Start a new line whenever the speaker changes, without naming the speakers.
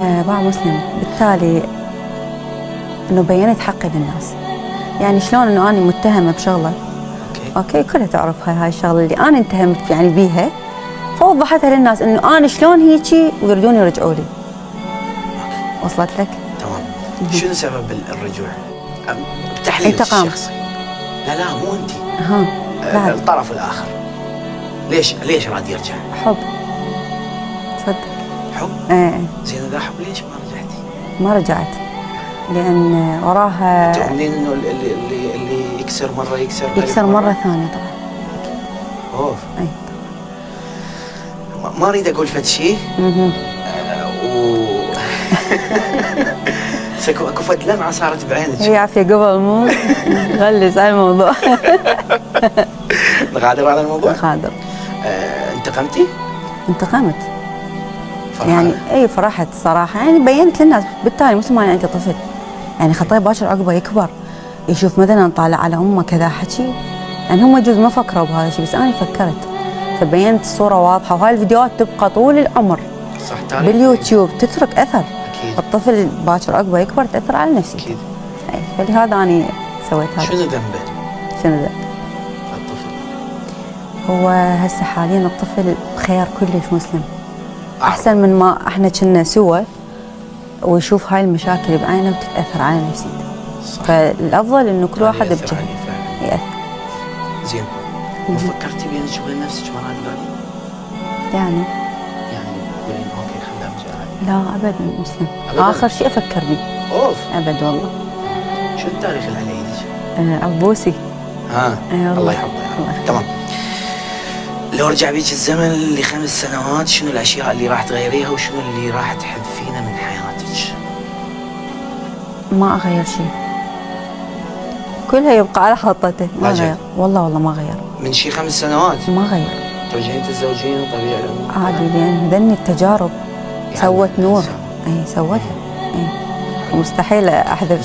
باع مسلم، بالتالي انه بينت حقي للناس. يعني شلون انه انا متهمه بشغله اوكي كلها تعرف هاي الشغله اللي انا اتهمت يعني بيها، فوضحتها للناس انه انا شلون هيجي ويريدون يرجعوا لي. وصلت لك؟
تمام. شنو سبب الرجوع؟ بتحليلك الشخصي. لا مو انت. الطرف الاخر. ليش راد يرجع؟
حب. صدق.
حب؟
ايه.
زين اذا حب ليش ما رجعتي؟
ما رجعت لان وراها
تؤمنين انه اللي يكسر مره
يكسر مره ثانيه طبعا.
اوف.
اي
ما اريد اقول فد شيء. اكو فد لمعه صارت بعينك.
هي عافيه قبل مو غلس على الموضوع.
نغادر على الموضوع؟
نغادر.
انتقمتي؟
انتقمت.
فرحانة.
يعني اي فرحت صراحه، يعني بينت للناس بالتالي مو سمعني انت طفل، يعني خطيه باكر عقبه يكبر يشوف مثلا طالع على امه كذا حكي، يعني هم يجوز ما فكروا بهذا الشيء بس انا فكرت، فبينت الصوره واضحه، وهاي الفيديوهات تبقى طول العمر
صح
باليوتيوب تترك اثر.
اكيد
الطفل باكر عقبه يكبر تاثر على نفسيته.
اكيد.
اي فلهذا انا سويت هذا.
شنو ذنبه؟
شنو ذنبه؟
الطفل
هو هسه حاليا الطفل بخير كلش مسلم. احسن من ما احنا كنا سوا ويشوف هاي المشاكل بعينه وتتاثر على نفسيته. فالافضل انه كل واحد بجهه ياثر.
زين. ما فكرتي بينك وبين نفسك مرات بعدين؟
يعني
تقولين اوكي خلينا نرجع؟
لا ابدا مسلم.
أبداً.
اخر شيء افكر به.
اوف.
ابد والله.
شو التاريخ اللي على ايدك؟
عبوسي.
الله يحفظه يا رب. تمام. لو رجع بيك الزمن ل5 سنوات شنو الاشياء اللي راح تغيريها وشنو اللي راح تحذفينه من حياتك؟
ما اغير شيء، كلها يبقى على حطته. ما غير والله ما غير.
من شي 5 سنوات؟
ما غير.
ترجعين تتزوجين طبيعي
عادي لان ذني التجارب يعني سوت نور. اي سوتها. اي مستحيل احذف